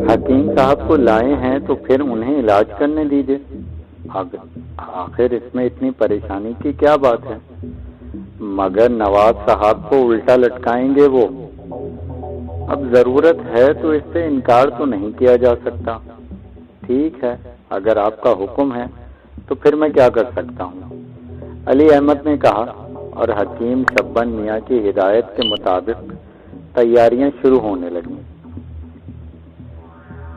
حکیم صاحب کو لائے ہیں تو پھر انہیں علاج کرنے دیجیے، آخر اس میں اتنی پریشانی کی کیا بات ہے؟ مگر نواب صاحب کو الٹا لٹکائیں گے وہ؟ اب ضرورت ہے تو اس سے انکار تو نہیں کیا جا سکتا۔ ٹھیک ہے، اگر آپ کا حکم ہے تو پھر میں کیا کر سکتا ہوں؟ علی احمد نے کہا، اور حکیم شبن میاں کی ہدایت کے مطابق تیاریاں شروع ہونے لگیں۔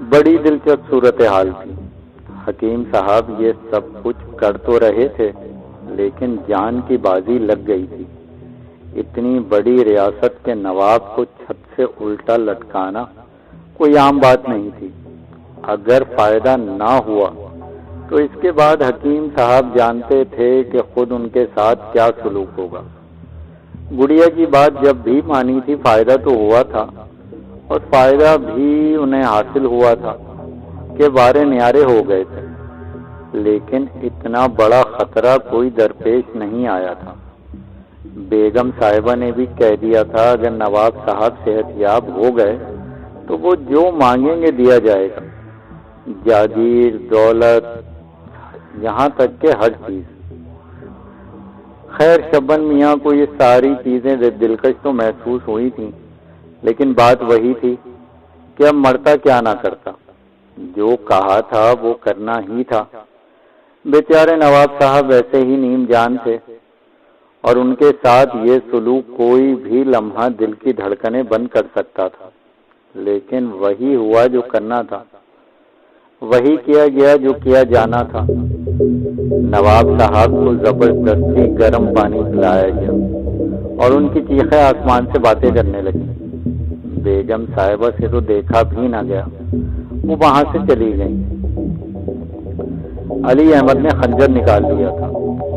بڑی دلچسپ صورتحال تھی۔ حکیم صاحب یہ سب کچھ کر تو رہے تھے، لیکن جان کی بازی لگ گئی تھی۔ اتنی بڑی ریاست کے نواب کو چھت سے الٹا لٹکانا کوئی عام بات نہیں تھی۔ اگر فائدہ نہ ہوا تو اس کے بعد حکیم صاحب جانتے تھے کہ خود ان کے ساتھ کیا سلوک ہوگا۔ گڑیا کی بات جب بھی مانی تھی، فائدہ تو ہوا تھا، اور فائدہ بھی انہیں حاصل ہوا تھا کہ بارے نیارے ہو گئے تھے، لیکن اتنا بڑا خطرہ کوئی درپیش نہیں آیا تھا۔ بیگم صاحبہ نے بھی کہہ دیا تھا اگر نواب صاحب صحت یاب ہو گئے تو وہ جو مانگیں گے دیا جائے گا، جاگیر، دولت، یہاں تک کہ ہر چیز۔ خیر، شبن میاں کو یہ ساری چیزیں دلکش تو محسوس ہوئی تھیں، لیکن بات وہی تھی کہ اب مرتا کیا نہ کرتا، جو کہا تھا وہ کرنا ہی تھا۔ بیچارے نواب صاحب ویسے ہی نیم جان تھے، اور ان کے ساتھ یہ سلوک کوئی بھی لمحہ دل کی دھڑکنیں بند کر سکتا تھا، لیکن وہی ہوا جو کرنا تھا، وہی کیا گیا جو کیا جانا تھا۔ نواب صاحب کو زبردستی گرم پانی پلایا گیا، اور ان کی چیخیں آسمان سے باتیں کرنے لگیں۔ بیگم صاحبہ سے تو دیکھا بھی نہ گیا، وہ وہاں سے چلی گئیں۔ علی احمد نے خنجر نکال لیا تھا،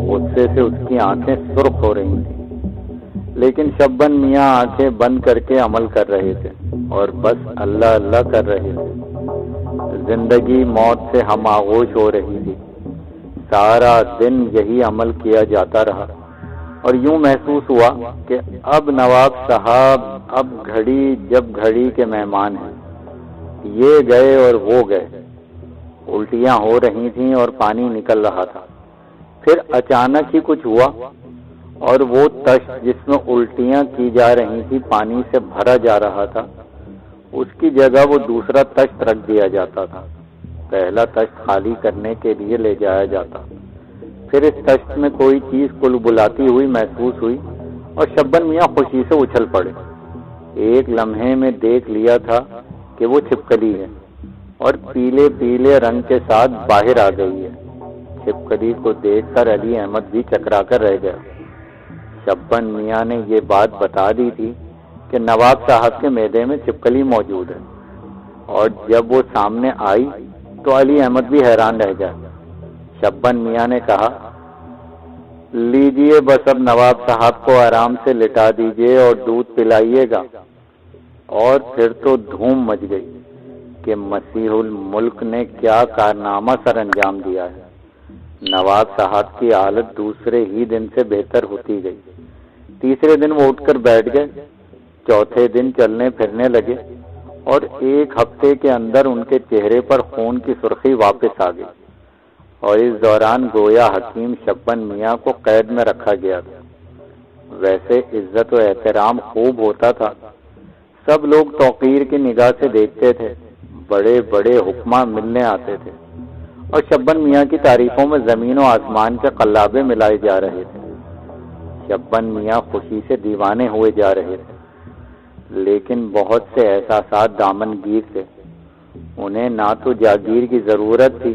غصے سے اس کی آنکھیں سرخ ہو رہی تھیں، لیکن شبن میاں آنکھیں بند کر کے عمل کر رہے تھے اور بس اللہ اللہ کر رہے تھے۔ زندگی موت سے ہم آغوش ہو رہی تھی۔ سارا دن یہی عمل کیا جاتا رہا، اور یوں محسوس ہوا کہ اب نواب صاحب اب گھڑی جب گھڑی کے مہمان ہیں، یہ گئے اور وہ گئے۔ الٹیاں ہو رہی تھیں اور پانی نکل رہا تھا۔ پھر اچانک ہی کچھ ہوا، اور وہ تشت جس میں الٹیاں کی جا رہی تھی پانی سے بھرا جا رہا تھا، اس کی جگہ وہ دوسرا تشت رکھ دیا جاتا تھا۔ پہلا تشت خالی کرنے کے لیے لے جایا جاتا، پھر اس تشت میں کوئی چیز کل بلاتی ہوئی محسوس ہوئی، اور شبن میاں خوشی سے اچھل پڑے۔ ایک لمحے میں دیکھ لیا تھا کہ وہ چھپکلی ہے، اور پیلے پیلے رنگ کے ساتھ باہر آ گئی ہے۔ چھپکلی کو دیکھ کر علی احمد بھی چکرا کر رہ گیا۔ شبن میاں نے یہ بات بتا دی تھی کہ نواب صاحب کے معدے میں چھپکلی موجود ہے، اور جب وہ سامنے آئی تو علی احمد بھی حیران رہ گیا۔ شبن میاں نے کہا، لیجئے بس اب نواب صاحب کو آرام سے لٹا دیجئے اور دودھ پلائیے گا۔ اور پھر تو دھوم مچ گئی کہ مسیح الملک نے کیا کارنامہ سر انجام دیا ہے۔ نواب صاحب کی حالت دوسرے ہی دن سے بہتر ہوتی گئی۔ تیسرے دن وہ اٹھ کر بیٹھ گئے، چوتھے دن چلنے پھرنے لگے، اور ایک ہفتے کے اندر ان کے چہرے پر خون کی سرخی واپس آ گئی، اور اس دوران گویا حکیم شبن میاں کو قید میں رکھا گیا تھا۔ ویسے عزت و احترام خوب ہوتا تھا، سب لوگ توقیر کی نگاہ سے دیکھتے تھے، بڑے بڑے حکماں ملنے آتے تھے، اور شبن میاں کی تعریفوں میں زمین و آسمان کے قلابے ملائے جا رہے تھے۔ شبن میاں خوشی سے دیوانے ہوئے جا رہے تھے، لیکن بہت سے احساسات دامن گیر تھے۔ انہیں نہ تو جاگیر کی ضرورت تھی،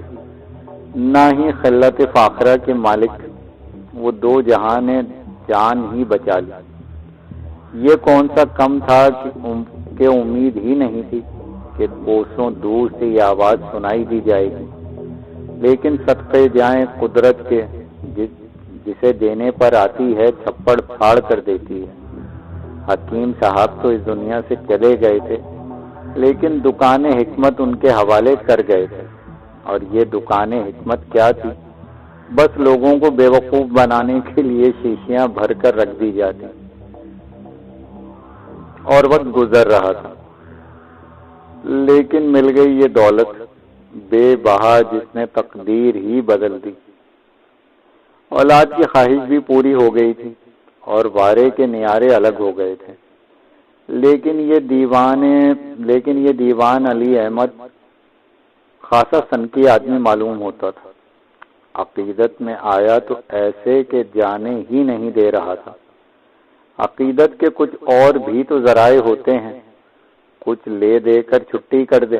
نہ ہی خلت فاخرہ کے مالک۔ وہ دو جہاں نے جان ہی بچا لی۔ یہ کون سا کم تھا کہ امید ہی نہیں تھی کہ کوسوں دور سے یہ آواز سنائی دی جائے گی، لیکن صدقے جائیں قدرت کے، جسے دینے پر آتی ہے چھپڑ پھاڑ کر دیتی ہے۔ حکیم صاحب تو اس دنیا سے چلے گئے تھے، لیکن دکان حکمت ان کے حوالے کر گئے تھے، اور یہ دکان حکمت کیا تھی؟ بس لوگوں کو بیوقوف بنانے کے لیے شیشیاں بھر کر رکھ دی جاتی۔ اور وقت گزر رہا تھا، لیکن مل گئی یہ دولت بے بہا جس نے تقدیر ہی بدل دی۔ اولاد کی خواہش بھی پوری ہو گئی تھی اور وارے کے نیارے الگ ہو گئے تھے، لیکن یہ دیوان علی احمد خاصا سنکی آدمی معلوم ہوتا تھا۔ عقیدت میں آیا تو ایسے کہ جانے ہی نہیں دے رہا تھا۔ عقیدت کے کچھ اور بھی تو ذرائع ہوتے ہیں، کچھ لے دے کر چھٹی کر دے۔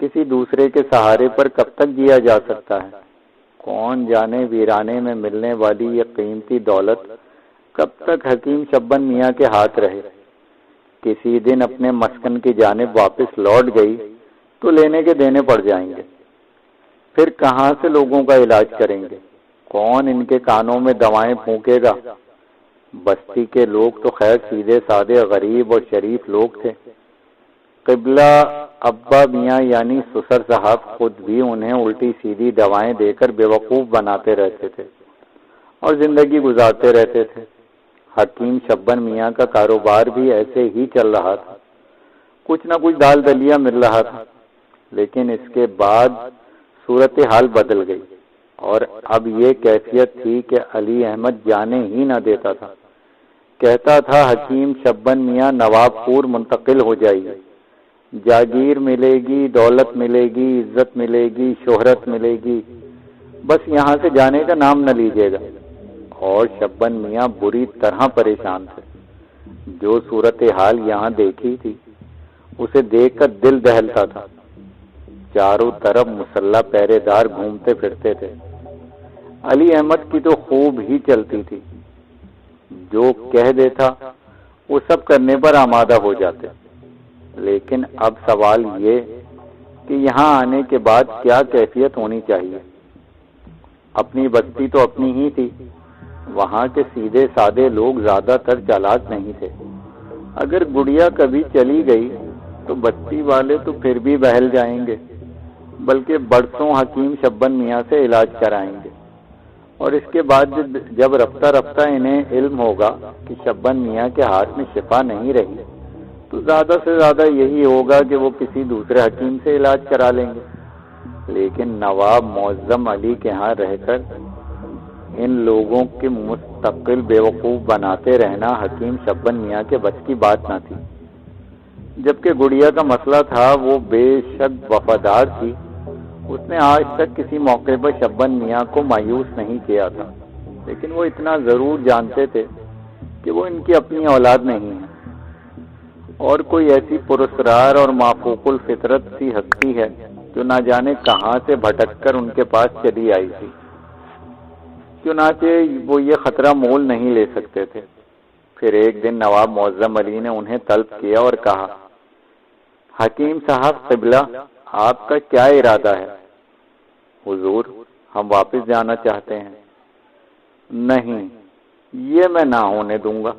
کسی دوسرے کے سہارے پر کب تک جیا جا سکتا ہے؟ کون جانے ویرانے میں ملنے والی یہ قیمتی دولت کب تک حکیم شبن میاں کے ہاتھ رہے؟ کسی دن اپنے مسکن کی جانب واپس لوٹ گئی تو لینے کے دینے پڑ جائیں گے۔ پھر کہاں سے لوگوں کا علاج کریں گے؟ کون ان کے کانوں میں دوائیں پھونکے گا؟ بستی کے لوگ تو خیر سیدھے سادے غریب اور شریف لوگ تھے۔ قبلہ ابا میاں یعنی سسر صاحب خود بھی انہیں الٹی سیدھی دوائیں دے کر بیوقوف بناتے رہتے تھے اور زندگی گزارتے رہتے تھے۔ حکیم شبن میاں کا کاروبار بھی ایسے ہی چل رہا تھا، کچھ نہ کچھ دال دلیا مل رہا تھا، لیکن اس کے بعد صورتحال بدل گئی اور اب یہ کیفیت تھی کہ علی احمد جانے ہی نہ دیتا تھا۔ کہتا تھا حکیم شبن میاں نواب پور منتقل ہو جائے گی، جاگیر ملے گی، دولت ملے گی، عزت ملے گی، شہرت ملے گی، بس یہاں سے جانے کا نام نہ لیجیے گا۔ اور شبن میاں بری طرح پریشان تھے۔ جو صورتحال یہاں دیکھی تھی اسے دیکھ کر دل دہلتا تھا۔ چاروں طرف مسلح پہرے دار گھومتے پھرتے تھے۔ علی احمد کی تو خوب ہی چلتی تھی، جو کہہ دیتا وہ سب کرنے پر آمادہ ہو جاتے۔ لیکن اب سوال یہ کہ یہاں آنے کے بعد کیا کیفیت ہونی چاہیے؟ اپنی بستی تو اپنی ہی تھی، وہاں کے سیدھے سادے لوگ زیادہ تر چالاک نہیں تھے۔ اگر گڑیا کبھی چلی گئی تو بستی والے تو پھر بھی بہل جائیں گے، بلکہ برسوں حکیم شبن میاں سے علاج کرائیں گے، اور اس کے بعد جب رفتہ رفتہ انہیں علم ہوگا کہ شبن میاں کے ہاتھ میں شفا نہیں رہی تو زیادہ سے زیادہ یہی ہوگا کہ وہ کسی دوسرے حکیم سے علاج کرا لیں گے۔ لیکن نواب معظم علی کے ہاں رہ کر ان لوگوں کے مستقل بیوقوف بناتے رہنا حکیم شبن میاں کے بس کی بات نہ تھی۔ جبکہ گڑیا کا مسئلہ تھا وہ بے شک وفادار تھی، اس نے آج تک کسی موقع پر شبن میاں کو مایوس نہیں کیا تھا، لیکن وہ اتنا ضرور جانتے تھے کہ وہ ان کی اپنی اولاد نہیں ہے، اور کوئی ایسی پراسرار اور مافوق الفطرت سی ہستی ہے جو نہ جانے کہاں سے بھٹک کر ان کے پاس چلی آئی تھی۔ چنانچہ وہ یہ خطرہ مول نہیں لے سکتے تھے۔ پھر ایک دن نواب معظم علی نے انہیں طلب کیا اور کہا، حکیم صاحب قبلہ، آپ کا کیا ارادہ ہے؟ حضور، ہم واپس جانا چاہتے ہیں۔ نہیں، یہ میں نہ ہونے دوں گا۔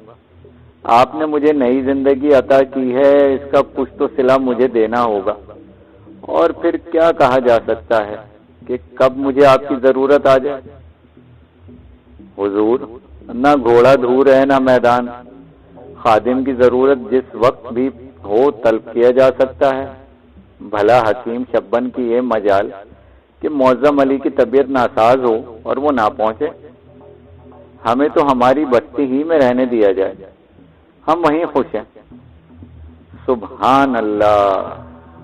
آپ نے مجھے نئی زندگی عطا کی ہے، اس کا کچھ تو صلہ مجھے دینا ہوگا، اور پھر کیا کہا جا سکتا ہے کہ کب مجھے آپ کی ضرورت آ جائے۔ حضور، نہ گھوڑا دھور ہے نہ میدان، خادم کی ضرورت جس وقت بھی ہو طلب کیا جا سکتا ہے۔ بھلا حکیم شبن کی یہ مجال کہ معظم علی کی طبیعت ناساز ہو اور وہ نہ پہنچے۔ ہمیں تو ہماری بستی ہی میں رہنے دیا جائے، ہم وہیں خوش ہیں۔ سبحان اللہ،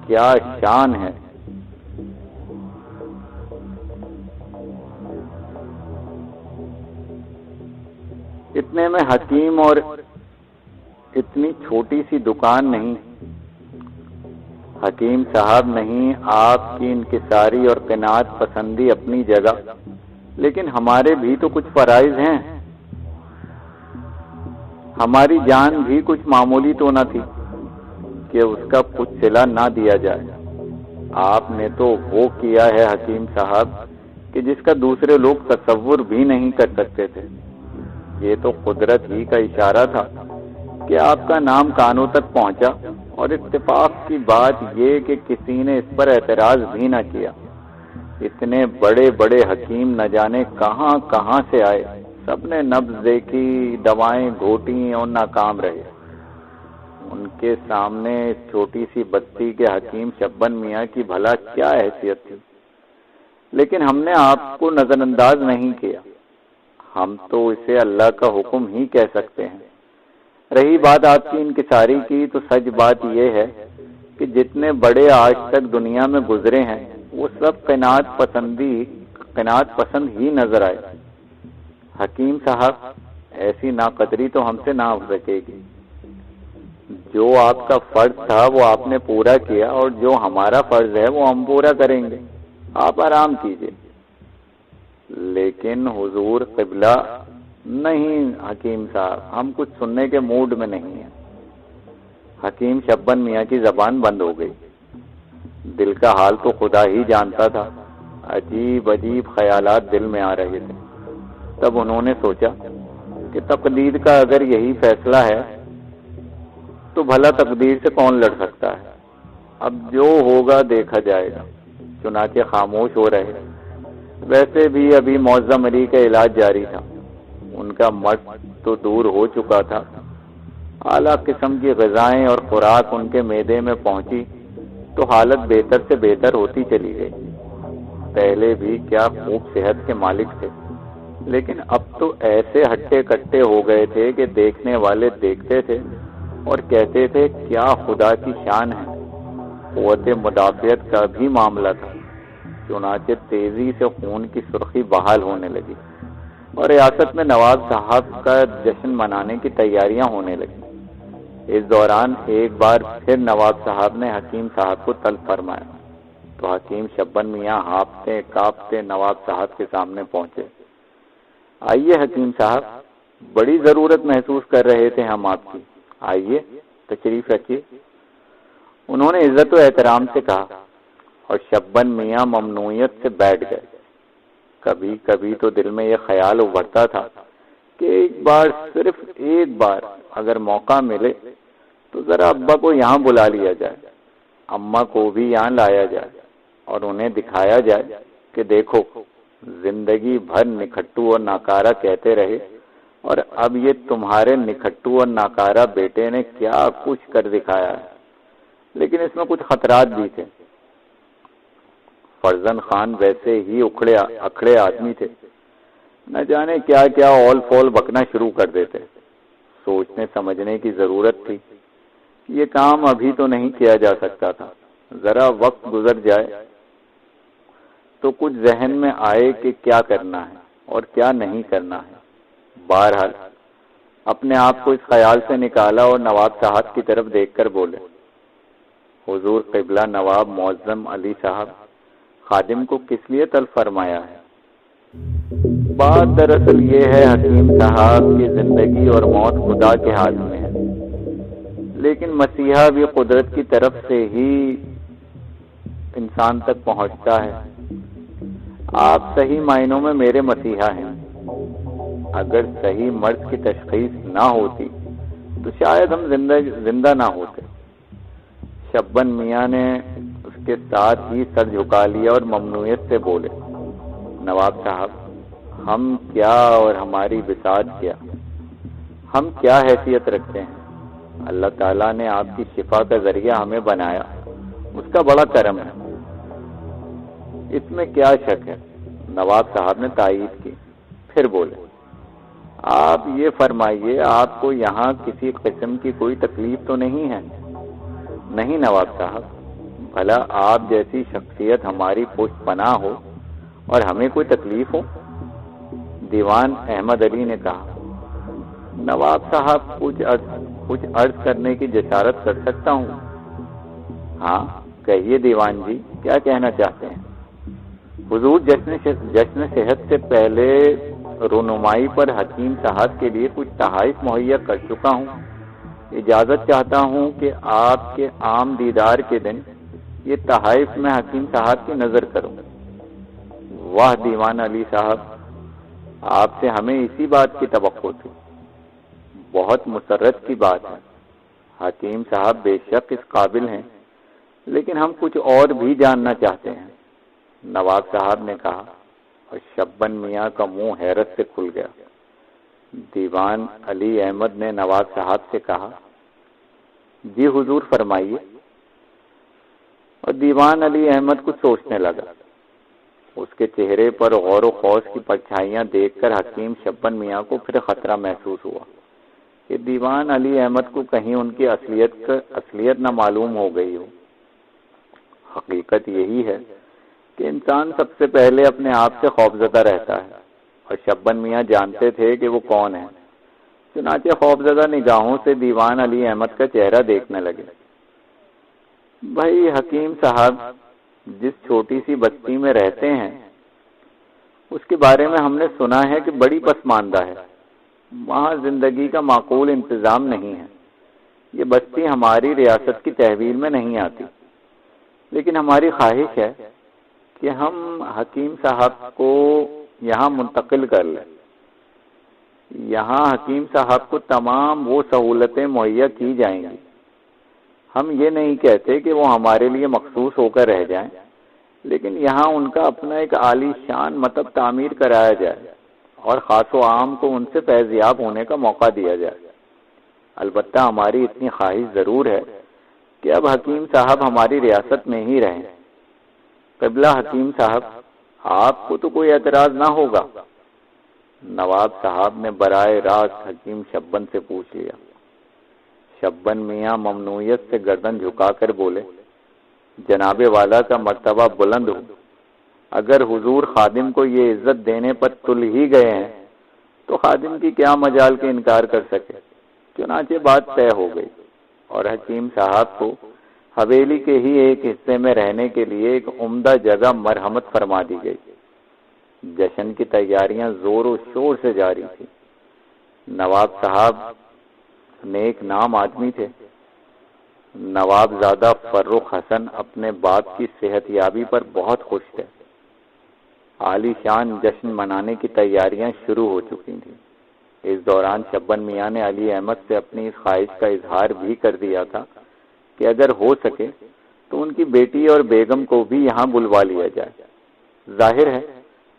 کیا شان ہے! اتنے میں حکیم اور اتنی چھوٹی سی دکان نہیں، حکیم صاحب نہیں، آپ کی انکساری اور قناعت پسندی اپنی جگہ، لیکن ہمارے بھی تو کچھ فرائض ہیں۔ ہماری جان بھی کچھ معمولی تو نہ تھی کہ اس کا کچھ صلہ نہ دیا جائے۔ آپ نے تو وہ کیا ہے حکیم صاحب کہ جس کا دوسرے لوگ تصور بھی نہیں کر سکتے تھے۔ یہ تو قدرت ہی کا اشارہ تھا کہ آپ کا نام کانوں تک پہنچا، اور اتفاق کی بات یہ کہ کسی نے اس پر اعتراض بھی نہ کیا۔ اتنے بڑے بڑے حکیم نہ جانے کہاں کہاں سے آئے، سب نے نبض دیکھی، دوائیں گھوٹی اور ناکام رہے۔ ان کے سامنے اس چھوٹی سی بستی کے حکیم شبن میاں کی بھلا کیا حیثیت تھی، لیکن ہم نے آپ کو نظر انداز نہیں کیا، ہم تو اسے اللہ کا حکم ہی کہہ سکتے ہیں۔ رہی بات آپ کی انکساری کی، تو سچ بات یہ ہے کہ جتنے بڑے آج تک دنیا میں گزرے ہیں وہ سب قناعت پسند ہی نظر آئے۔ حکیم صاحب، ایسی ناقدری تو ہم سے نہ ہو سکے گی۔ جو آپ کا فرض تھا وہ آپ نے پورا کیا، اور جو ہمارا فرض ہے وہ ہم پورا کریں گے، آپ آرام کیجیے۔ لیکن حضور قبلہ، نہیں حکیم صاحب، ہم کچھ سننے کے موڈ میں نہیں ہیں۔ حکیم شبن میاں کی زبان بند ہو گئی۔ دل کا حال تو خدا ہی جانتا تھا، عجیب عجیب خیالات دل میں آ رہے تھے۔ تب انہوں نے سوچا کہ تقدیر کا اگر یہی فیصلہ ہے تو بھلا تقدیر سے کون لڑ سکتا ہے؟ اب جو ہوگا دیکھا جائے گا۔ چنانچہ خاموش ہو رہے۔ ویسے بھی ابھی معظم علی کا علاج جاری تھا، ان کا مرض تو دور ہو چکا تھا، اعلیٰ قسم کی غذائیں اور خوراک ان کے معدے میں پہنچی تو حالت بہتر سے بہتر ہوتی چلی گئی۔ پہلے بھی کیا خوب صحت کے مالک تھے، لیکن اب تو ایسے ہٹے کٹے ہو گئے تھے کہ دیکھنے والے دیکھتے تھے اور کہتے تھے کیا خدا کی شان ہے۔ قوت مدافعت کا بھی معاملہ تھا، چنانچہ تیزی سے خون کی سرخی بحال ہونے لگی اور ریاست میں نواب صاحب کا جشن منانے کی تیاریاں ہونے لگیں۔ اس دوران ایک بار پھر نواب صاحب نے حکیم صاحب کو طلب فرمایا تو حکیم شبن میاں ہانپتے کانپتے نواب صاحب کے سامنے پہنچے۔ آئیے حکیم صاحب، بڑی ضرورت محسوس کر رہے تھے ہم آپ کی، آئیے تشریف رکھیے، انہوں نے عزت و احترام سے کہا، اور شبن میاں ممنوعیت سے بیٹھ گئے۔ کبھی کبھی تو دل میں یہ خیال ابھرتا تھا کہ ایک بار، صرف ایک بار اگر موقع ملے تو ذرا ابا کو یہاں بلا لیا جائے، اماں کو بھی یہاں لایا جائے اور انہیں دکھایا جائے کہ دیکھو، زندگی بھر نکھٹو اور ناکارہ کہتے رہے، اور اب یہ تمہارے نکھٹو اور ناکارہ بیٹے نے کیا کچھ کر دکھایا ہے۔ لیکن اس میں کچھ خطرات بھی تھے۔ فرزند خان ویسے ہی اکھڑے آدمی تھے، نہ جانے کیا کیا اول فول بکنا شروع کر دیتے۔ سوچنے سمجھنے کی ضرورت تھی، یہ کام ابھی تو نہیں کیا جا سکتا تھا، ذرا وقت گزر جائے تو کچھ ذہن میں آئے کہ کیا کرنا ہے اور کیا نہیں کرنا ہے۔ بہرحال اپنے آپ کو اس خیال سے نکالا اور نواب صاحب کی طرف دیکھ کر بولے، حضور قبلہ نواب معظم علی صاحب، خادم کو کس لیے طلب فرمایا ہے؟ بات دراصل یہ ہے حکیم صاحب کی زندگی اور موت خدا کے ہاتھ میں ہے، لیکن مسیحا بھی قدرت کی طرف سے ہی انسان تک پہنچتا ہے۔ آپ صحیح معنوں میں میرے مسیحا ہیں۔ اگر صحیح مرض کی تشخیص نہ ہوتی تو شاید ہم زندہ نہ ہوتے۔ شبن میاں نے اس کے ساتھ ہی سر جھکا لیا اور ممنوعیت سے بولے، نواب صاحب، ہم کیا اور ہماری بساط کیا، ہم کیا حیثیت رکھتے ہیں؟ اللہ تعالیٰ نے آپ کی شفا کا ذریعہ ہمیں بنایا، اس کا بڑا کرم ہے، اس میں کیا شک ہے؟ نواب صاحب نے تائید کی، پھر بولے، آپ یہ فرمائیے، آپ کو یہاں کسی قسم کی کوئی تکلیف تو نہیں ہے؟ نہیں نواب صاحب، بھلا آپ جیسی شخصیت ہماری پشت پناہ ہو اور ہمیں کوئی تکلیف ہو؟ دیوان احمد علی نے کہا، نواب صاحب، کچھ عرض کرنے کی جسارت کر سکتا ہوں؟ ہاں کہیے دیوان جی، کیا کہنا چاہتے ہیں؟ حضور جشن صحت سے پہلے رونمائی پر حکیم صاحب کے لیے کچھ تحائف مہیا کر چکا ہوں، اجازت چاہتا ہوں کہ آپ کے عام دیدار کے دن یہ تحائف میں حکیم صاحب کی نظر کروں۔ واہ دیوان علی صاحب، آپ سے ہمیں اسی بات کی توقع تھی، بہت مسرت کی بات ہے۔ حکیم صاحب بے شک اس قابل ہیں، لیکن ہم کچھ اور بھی جاننا چاہتے ہیں، نواب صاحب نے کہا، اور شبن میاں کا منہ حیرت سے کھل گیا۔ دیوان علی احمد نے نواب صاحب سے کہا، جی حضور فرمائیے۔ اور دیوان علی احمد کچھ سوچنے لگا۔ اس کے چہرے پر غور و خوض کی پرچھائیاں دیکھ کر حکیم شبن میاں کو پھر خطرہ محسوس ہوا کہ دیوان علی احمد کو کہیں ان کی اصلیت نہ معلوم ہو گئی ہو۔ حقیقت یہی ہے کہ انسان سب سے پہلے اپنے آپ سے خوفزدہ رہتا ہے، اور شبن میاں جانتے تھے کہ وہ کون ہے۔ چنانچہ خوفزدہ نگاہوں سے دیوان علی احمد کا چہرہ دیکھنے لگے۔ بھائی حکیم صاحب، جس چھوٹی سی بستی میں رہتے ہیں اس کے بارے میں ہم نے سنا ہے کہ بڑی پسماندہ ہے، وہاں زندگی کا معقول انتظام نہیں ہے۔ یہ بستی ہماری ریاست کی تحویل میں نہیں آتی، لیکن ہماری خواہش ہے کہ ہم حکیم صاحب کو یہاں منتقل کر لیں۔ یہاں حکیم صاحب کو تمام وہ سہولتیں مہیا کی جائیں گی۔ ہم یہ نہیں کہتے کہ وہ ہمارے لیے مخصوص ہو کر رہ جائیں، لیکن یہاں ان کا اپنا ایک عالی شان مطب تعمیر کرایا جائے اور خاص و عام کو ان سے فیضیاب ہونے کا موقع دیا جائے۔ البتہ ہماری اتنی خواہش ضرور ہے کہ اب حکیم صاحب ہماری ریاست میں ہی رہیں۔ قبلہ حکیم صاحب، آپ کو تو کوئی اعتراض نہ ہوگا؟ نواب صاحب نے برائے راست حکیم شبن سے پوچھ لیا۔ شبن میاں ممنوعیت سے گردن جھکا کر بولے، جناب والا کا مرتبہ بلند ہو، اگر حضور خادم کو یہ عزت دینے پر تل ہی گئے ہیں تو خادم کی کیا مجال کے انکار کر سکے۔ چنانچہ بات طے ہو گئی اور حکیم صاحب کو حویلی کے ہی ایک حصے میں رہنے کے لیے ایک عمدہ جگہ مرحمت فرما دی گئی۔ جشن کی تیاریاں زور و شور سے جاری تھیں۔ نواب صاحب نیک نام آدمی تھے۔ نواب زادہ فرخ حسن اپنے باپ کی صحت یابی پر بہت خوش تھے۔ عالی شان جشن منانے کی تیاریاں شروع ہو چکی تھیں۔ اس دوران شبن میاں نے علی احمد سے اپنی اس خواہش کا اظہار بھی کر دیا تھا کہ اگر ہو سکے تو ان کی بیٹی اور بیگم کو بھی یہاں بلوا لیا جائے۔ ظاہر ہے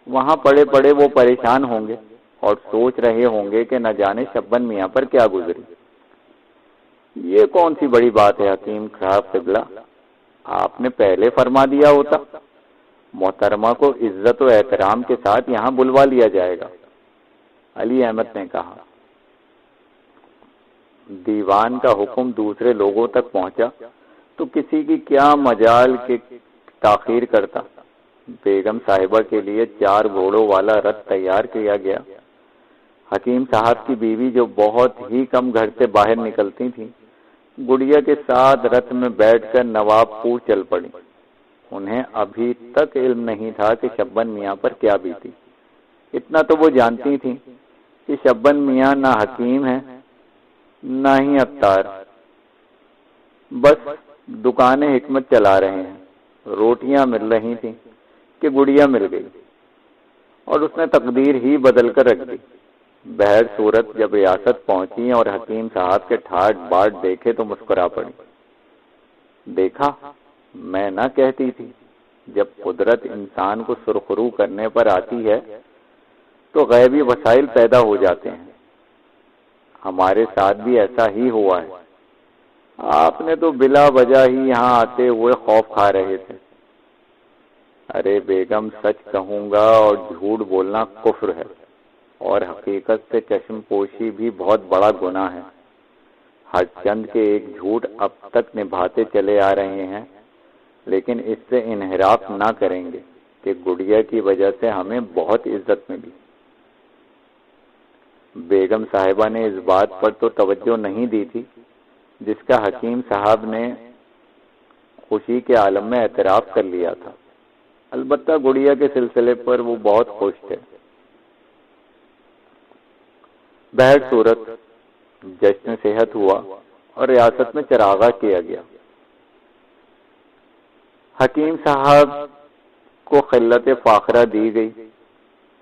وہاں پڑے پڑے وہ پریشان ہوں گے اور سوچ رہے ہوں گے کہ نہ جانے شبن میاں پر کیا گزری۔ یہ کون سی بڑی بات ہے حکیم صاحب قبلہ، آپ نے پہلے فرما دیا ہوتا، محترمہ کو عزت و احترام کے ساتھ یہاں بلوا لیا جائے گا۔ علی احمد نے کہا۔ دیوان کا حکم دوسرے لوگوں تک پہنچا تو کسی کی کیا مجال کہ تاخیر کرتا۔ بیگم صاحبہ کے لیے 4 گھوڑوں والا رتھ تیار کیا گیا۔ حکیم صاحب کی بیوی جو بہت ہی کم گھر سے باہر نکلتی تھیں، گڑیا کے ساتھ رتھ میں بیٹھ کر نواب پور چل پڑی۔ انہیں ابھی تک علم نہیں تھا کہ شبن میاں پر کیا بیتی۔ اتنا تو وہ جانتی تھیں کہ شبن میاں نہ حکیم ہیں نہ ہی عطار، بس دکان حکمت چلا رہے ہیں۔ روٹیاں مل رہی تھیں کہ گڑیا مل گئی اور اس نے تقدیر ہی بدل کر رکھ دی۔ بہر صورت جب ریاست پہنچی اور حکیم صاحب کے ٹھاٹ باٹ دیکھے تو مسکرا پڑی۔ دیکھا، میں نہ کہتی تھی، جب قدرت انسان کو سرخرو کرنے پر آتی ہے تو غیبی وسائل پیدا ہو جاتے ہیں۔ ہمارے ساتھ بھی ایسا ہی ہوا ہے۔ آپ نے تو بلا وجہ ہی یہاں آتے ہوئے خوف کھا رہے تھے۔ ارے بیگم، سچ کہوں گا اور جھوٹ بولنا کفر ہے، اور حقیقت سے چشم پوشی بھی بہت بڑا گناہ ہے۔ ہر چند کے ایک جھوٹ اب تک نبھاتے چلے آ رہے ہیں، لیکن اس سے انحراف نہ کریں گے کہ گڑیا کی وجہ سے ہمیں بہت عزت ملی۔ بیگم صاحبہ نے اس بات پر تو توجہ نہیں دی تھی جس کا حکیم صاحب نے خوشی کے عالم میں اعتراف کر لیا تھا۔ البتہ گڑیا کے سلسلے پر وہ بہت خوش تھے۔ بہر صورت جشن صحت ہوا اور ریاست میں چراغاں کیا گیا۔ حکیم صاحب کو خلت فاخرہ دی گئی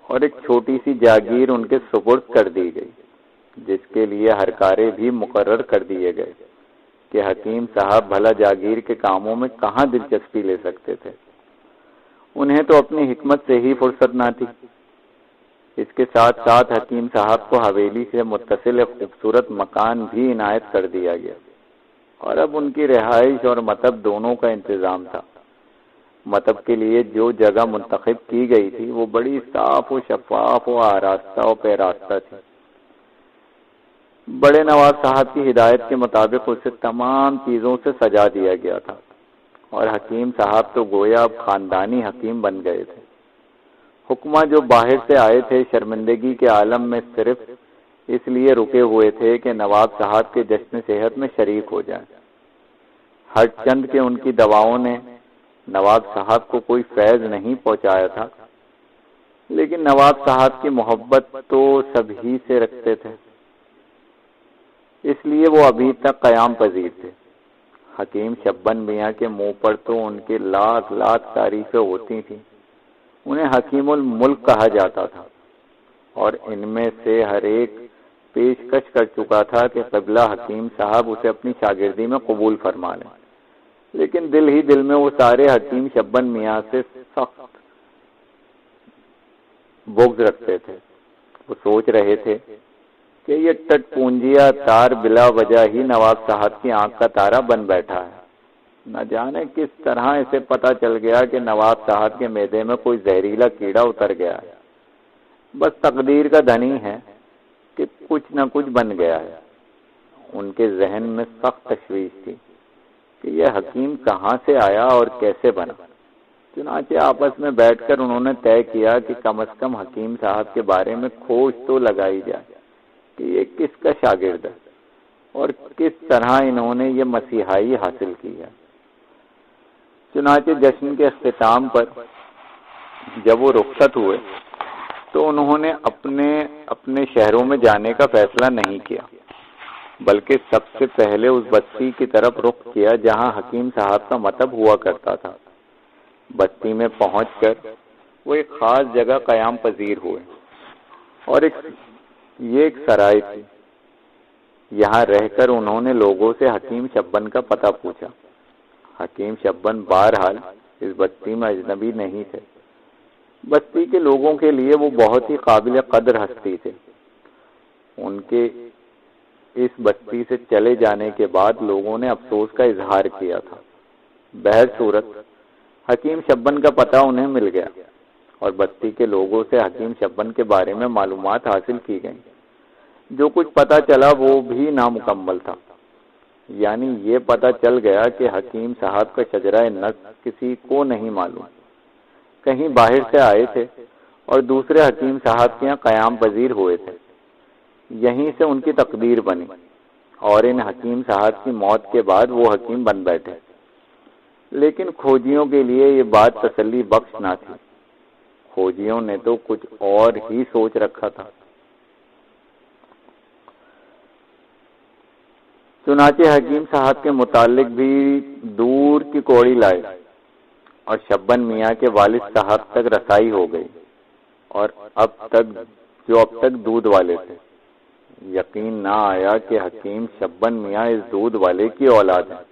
اور ایک چھوٹی سی جاگیر ان کے سپرد کر دی گئی، جس کے لیے ہرکارے بھی مقرر کر دیے گئے کہ حکیم صاحب بھلا جاگیر کے کاموں میں کہاں دلچسپی لے سکتے تھے۔ انہیں تو اپنی حکمت سے ہی فرصت نہ تھی۔ اس کے ساتھ ساتھ حکیم صاحب کو حویلی سے متصل ایک خوبصورت مکان بھی عنایت کر دیا گیا۔ اور اب ان کی رہائش اور مطب دونوں کا انتظام تھا۔ مطب کے لیے جو جگہ منتخب کی گئی تھی وہ بڑی صاف و شفاف و آراستہ و پیراستہ تھی۔ بڑے نواب صاحب کی ہدایت کے مطابق اسے تمام چیزوں سے سجا دیا گیا تھا، اور حکیم صاحب تو گویا اب خاندانی حکیم بن گئے تھے۔ حکماں جو باہر سے آئے تھے شرمندگی کے عالم میں صرف اس لیے رکے ہوئے تھے کہ نواب صاحب کے جشن صحت میں شریک ہو جائیں۔ ہر چند کے ان کی دعاؤں نے نواب صاحب کو کوئی فیض نہیں پہنچایا تھا، لیکن نواب صاحب کی محبت تو سبھی سے رکھتے تھے، اس لیے وہ ابھی تک قیام پذیر تھے۔ حکیم شبن میاں کے منہ پر تو ان کے لاکھ لاکھ تعریفیں ہوتی تھیں۔ انہیں حکیم الملک کہا جاتا تھا، اور ان میں سے ہر ایک پیشکش کر چکا تھا کہ قبلہ حکیم صاحب اسے اپنی شاگردی میں قبول فرما لیں، لیکن دل ہی دل میں وہ سارے حکیم شبن میاں سے سخت بغض رکھتے تھے۔ وہ سوچ رہے تھے کہ یہ ٹٹ پونجیا تار بلا وجہ ہی نواب صاحب کی آنکھ کا تارا بن بیٹھا ہے۔ نہ جانے کس طرح اسے پتا چل گیا کہ نواب صاحب کے معدے میں کوئی زہریلا کیڑا اتر گیا ہے۔ بس تقدیر کا دھنی ہے کہ کچھ نہ کچھ بن گیا ہے۔ ان کے ذہن میں سخت تشویش تھی کہ یہ حکیم کہاں سے آیا اور کیسے بنا۔ چنانچہ آپس میں بیٹھ کر انہوں نے طے کیا کہ کم از کم حکیم صاحب کے بارے میں کھوج تو لگائی جائے کہ یہ کس کا شاگرد ہے اور کس طرح انہوں نے یہ مسیحائی حاصل کی ہے۔ چنانچہ جشن کے اختتام پر جب وہ رخصت ہوئے تو انہوں نے اپنے شہروں میں جانے کا فیصلہ نہیں کیا، بلکہ سب سے پہلے اس بستی کی طرف رخ کیا جہاں حکیم صاحب کا مطب ہوا کرتا تھا۔ بستی میں پہنچ کر وہ ایک خاص جگہ قیام پذیر ہوئے، اور یہ ایک سرائے تھی۔ یہاں رہ کر انہوں نے لوگوں سے حکیم شبن کا پتہ پوچھا۔ حکیم شبن بہرحال اس بستی میں اجنبی نہیں تھے۔ بستی کے لوگوں کے لیے وہ بہت ہی قابل قدر ہستی تھے۔ ان کے اس بستی سے چلے جانے کے بعد لوگوں نے افسوس کا اظہار کیا تھا۔ بہرصورت حکیم شبن کا پتہ انہیں مل گیا، اور بستی کے لوگوں سے حکیم شبن کے بارے میں معلومات حاصل کی گئیں۔ جو کچھ پتہ چلا وہ بھی نامکمل تھا، یعنی یہ پتہ چل گیا کہ حکیم صاحب کا شجرہ نسب کسی کو نہیں معلوم، کہیں باہر سے آئے تھے اور دوسرے حکیم صاحب کے یہاں قیام پذیر ہوئے تھے۔ یہیں سے ان کی تقدیر بنی، اور ان حکیم صاحب کی موت کے بعد وہ حکیم بن بیٹھے۔ لیکن کھوجیوں کے لیے یہ بات تسلی بخش نہ تھی۔ کھوجیوں نے تو کچھ اور ہی سوچ رکھا تھا۔ چنانچہ حکیم صاحب کے متعلق بھی دور کی کوڑی لائے، اور شبن میاں کے والد صاحب تک رسائی ہو گئی، اور اب تک دودھ والے تھے۔ یقین نہ آیا کہ حکیم شبن میاں اس دودھ والے کی اولاد ہیں،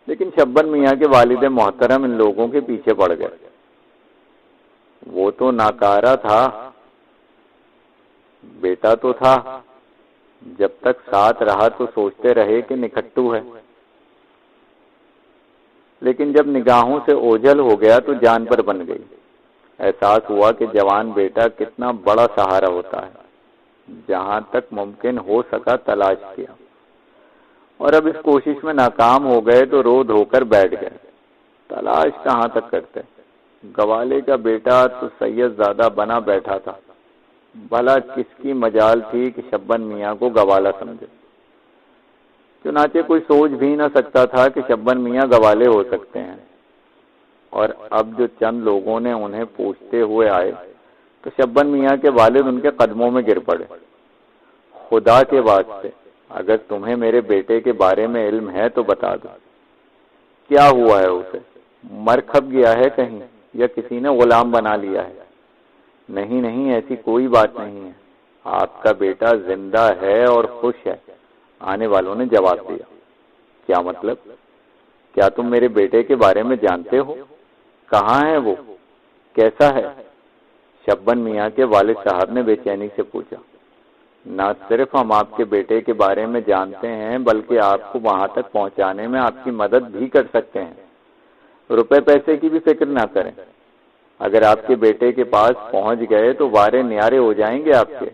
لیکن شبن میاں کے والد محترم ان لوگوں کے پیچھے پڑ گئے۔ وہ تو ناکارہ تھا، بیٹا تو تھا، جب تک ساتھ رہا تو سوچتے رہے کہ نکھٹو ہے، لیکن جب نگاہوں سے اوجھل ہو گیا تو جان پر بن گئی۔ احساس ہوا کہ جوان بیٹا کتنا بڑا سہارا ہوتا ہے۔ جہاں تک ممکن ہو سکا تلاش کیا، اور اب اس کوشش میں ناکام ہو گئے تو رو دھو کر بیٹھ گئے۔ تلاش کہاں تک کرتے؟ گوالے کا بیٹا تو سید زادہ بنا بیٹھا تھا، بھلا کس کی مجال تھی کہ شبن میاں کو گوالا سمجھے؟ چنانچہ کوئی سوچ بھی نہ سکتا تھا کہ شبن میاں گوالے ہو سکتے ہیں، اور اب جو چند لوگوں نے انہیں پوچھتے ہوئے آئے تو شبن میاں کے والد ان کے قدموں میں گر پڑے۔ خدا کے واسطے اگر تمہیں میرے بیٹے کے بارے میں علم ہے تو بتا دو، کیا ہوا ہے؟ اسے مر کھپ گیا ہے کہیں، یا کسی نے غلام بنا لیا ہے؟ نہیں نہیں، ایسی کوئی بات نہیں ہے، آپ کا بیٹا زندہ ہے اور خوش ہے۔ آنے والوں نے جواب دیا۔ کیا مطلب؟ کیا تم میرے بیٹے کے بارے میں جانتے ہو؟ کہاں ہے وہ؟ کیسا ہے؟ شبن میاں کے والد صاحب نے بے چینی سے پوچھا۔ نہ صرف ہم آپ کے بیٹے کے بارے میں جانتے ہیں بلکہ آپ کو وہاں تک پہنچانے میں آپ کی مدد بھی کر سکتے ہیں۔ روپے پیسے کی بھی فکر نہ کریں، اگر آپ کے بیٹے کے پاس پہنچ گئے تو وارے نیارے ہو جائیں گے آپ کے۔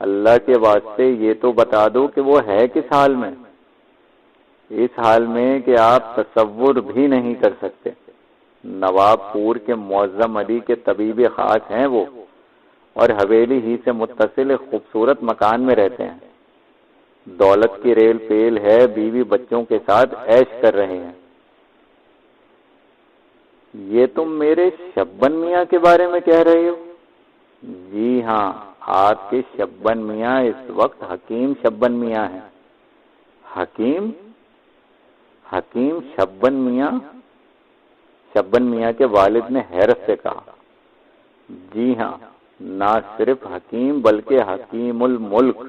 اللہ کے واسطے یہ تو بتا دو کہ وہ ہے کس حال میں، اس حال میں کہ آپ تصور بھی نہیں کر سکتے۔ نواب پور کے معظم علی کے طبیب خاص ہیں وہ، اور حویلی ہی سے متصل ایک خوبصورت مکان میں رہتے ہیں۔ دولت کی ریل پیل ہے، بیوی بچوں کے ساتھ عیش کر رہے ہیں۔ یہ تم میرے شبن میاں کے بارے میں کہہ رہے ہو؟ جی ہاں، آپ کے شبن میاں اس وقت حکیم شبن میاں ہیں۔ حکیم شبن میاں؟ شبن میاں کے والد نے حیرت سے کہا۔ جی ہاں، نہ صرف حکیم بلکہ حکیم الملک،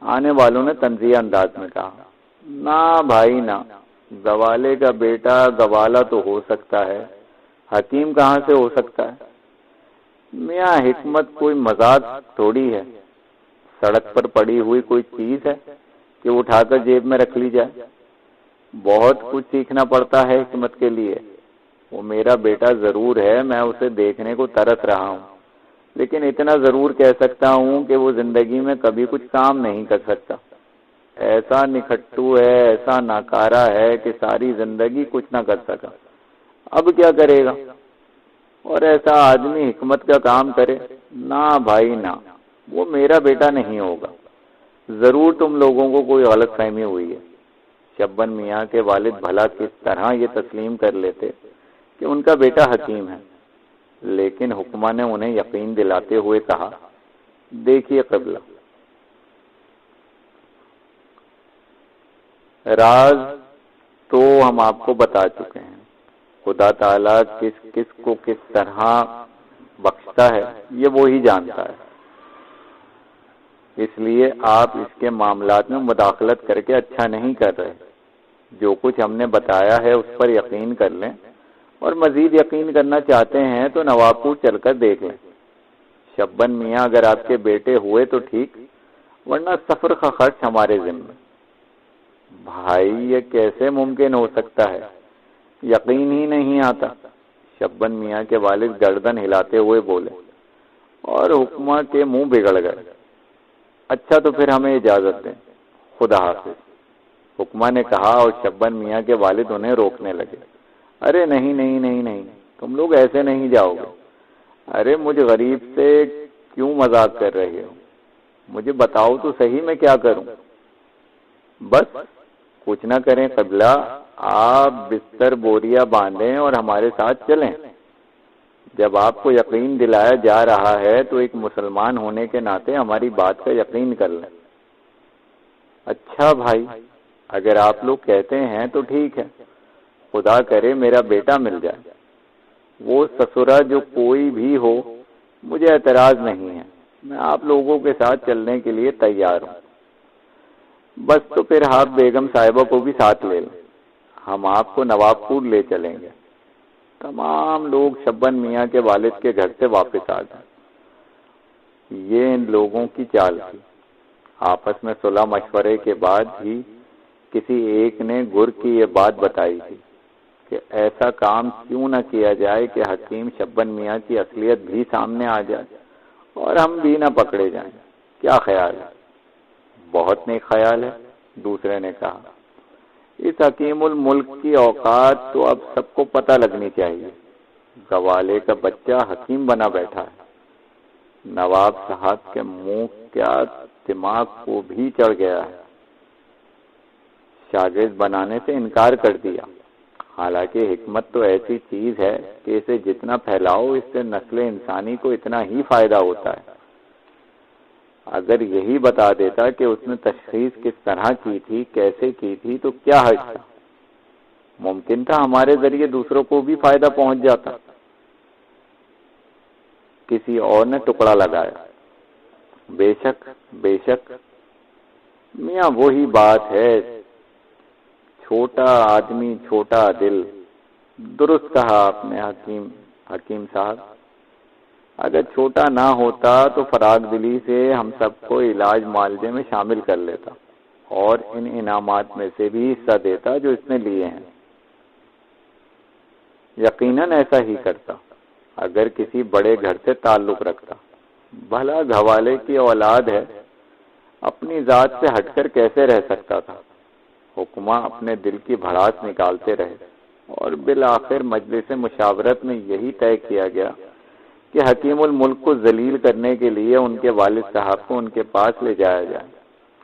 آنے والوں نے طنزیہ انداز میں کہا۔ نہ بھائی نہ، گوالے کا بیٹا گوالا تو ہو سکتا ہے، حکیم کہاں سے ہو سکتا ہے؟ میاں حکمت کوئی مذاق تھوڑی ہے، سڑک پر پڑی ہوئی کوئی چیز ہے کہ اٹھا کر جیب میں رکھ لی جائے؟ بہت کچھ سیکھنا پڑتا ہے حکمت کے لیے۔ وہ میرا بیٹا ضرور ہے، میں اسے دیکھنے کو ترس رہا ہوں، لیکن اتنا ضرور کہہ سکتا ہوں کہ وہ زندگی میں کبھی کچھ کام نہیں کر سکتا۔ ایسا نکھٹو ہے، ایسا ناکارہ ہے کہ ساری زندگی کچھ نہ کر سکا، اب کیا کرے گا؟ اور ایسا آدمی حکمت کا کام کرے؟ نہ بھائی نہ، وہ میرا بیٹا نہیں ہوگا۔ ضرور تم لوگوں کو کوئی غلط فہمی ہوئی ہے۔ شبن میاں کے والد بھلا کس طرح یہ تسلیم کر لیتے کہ ان کا بیٹا حکیم ہے، لیکن حکمہ نے انہیں یقین دلاتے ہوئے کہا، دیکھیے قبلہ، راز تو ہم آپ کو بتا چکے ہیں۔ خدا تعالیٰ کس کو کس طرح بخشتا ہے یہ وہی جانتا ہے، اس لیے آپ اس کے معاملات میں مداخلت کر کے اچھا نہیں کر رہے۔ جو کچھ ہم نے بتایا ہے اس پر یقین کر لیں، اور مزید یقین کرنا چاہتے ہیں تو نواب پور چل کر دیکھ لیں۔ شبن میاں اگر آپ کے بیٹے ہوئے تو ٹھیک، ورنہ سفر کا خرچ ہمارے ذمہ۔ بھائی یہ کیسے ممکن ہو سکتا ہے؟ یقین ہی نہیں آتا۔ شبن میاں کے والد گردن ہلاتے ہوئے بولے، اور حکمہ کے منہ بگڑ گئے۔ اچھا تو پھر ہمیں اجازت دیں، خدا حافظ، حکمہ نے کہا، اور شبن میاں کے والد انہیں روکنے لگے۔ ارے نہیں نہیں نہیں نہیں، تم لوگ ایسے نہیں جاؤ گے۔ ارے مجھ غریب سے کیوں مذاق کر رہے ہو؟ مجھے بتاؤ تو صحیح میں کیا کروں؟ بس کچھ نہ کریں قبلہ، آپ بستر بوریا باندھیں اور ہمارے ساتھ چلیں۔ جب آپ کو یقین دلایا جا رہا ہے تو ایک مسلمان ہونے کے ناطے ہماری بات کا یقین کر لیں۔ اچھا بھائی، اگر آپ لوگ کہتے ہیں تو ٹھیک ہے، خدا کرے میرا بیٹا مل جائے۔ وہ سسرا جو کوئی بھی ہو، مجھے اعتراض نہیں ہے، میں آپ لوگوں کے ساتھ چلنے کے لیے تیار ہوں۔ بس تو پھر آپ بیگم صاحبہ کو بھی ساتھ لے لیں، ہم آپ کو نواب پور لے چلیں گے۔ تمام لوگ شبن میاں کے والد کے گھر سے واپس آ گئے۔ یہ ان لوگوں کی چال تھی۔ آپس میں صلح مشورے کے بعد ہی کسی ایک نے گر کی یہ بات بتائی تھی کہ ایسا کام کیوں نہ کیا جائے کہ حکیم شبن میاں کی اصلیت بھی سامنے آ جائے اور ہم بھی نہ پکڑے جائیں۔ کیا خیال ہے؟ بہت نیک خیال ہے، دوسرے نے کہا۔ اس حکیم الملک کی اوقات تو اب سب کو پتہ لگنی چاہیے۔ گوالے کا بچہ حکیم بنا بیٹھا ہے۔ نواب صاحب کے منہ کیا دماغ کو بھی چڑھ گیا ہے، شاگرد بنانے سے انکار کر دیا۔ حالانکہ حکمت تو ایسی چیز ہے کہ اسے جتنا پھیلاؤ اس سے نسل انسانی کو اتنا ہی فائدہ ہوتا ہے۔ اگر یہی بتا دیتا کہ اس نے تشخیص کس طرح کی تھی، کیسے کی تھی، تو کیا حرج تھا؟ ممکن تھا ہمارے ذریعے دوسروں کو بھی فائدہ پہنچ جاتا۔ کسی اور نے ٹکڑا لگایا، بے شک بے شک میاں وہی بات ہے، چھوٹا آدمی چھوٹا دل۔ درست کہا آپ نے حکیم صاحب۔ اگر چھوٹا نہ ہوتا تو فراغ دلی سے ہم سب کو علاج معالجے میں شامل کر لیتا اور ان انعامات میں سے بھی حصہ دیتا جو اس نے لیے ہیں۔ یقیناً ایسا ہی کرتا اگر کسی بڑے گھر سے تعلق رکھتا۔ بھلا گھوالے کی اولاد ہے، اپنی ذات سے ہٹ کر کیسے رہ سکتا تھا؟ حکماں اپنے دل کی بھڑاس نکالتے رہے اور بالآخر مجلس مشاورت میں یہی طے کیا گیا کہ حکیم الملک کو ذلیل کرنے کے لیے ان کے والد صاحب کو ان کے پاس لے جایا جائے،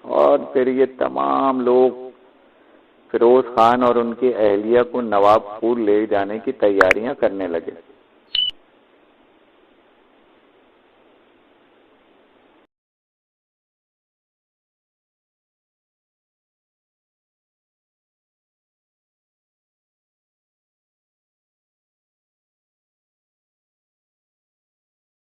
اور پھر یہ تمام لوگ فیروز خان اور ان کی اہلیہ کو نواب پور لے جانے کی تیاریاں کرنے لگے۔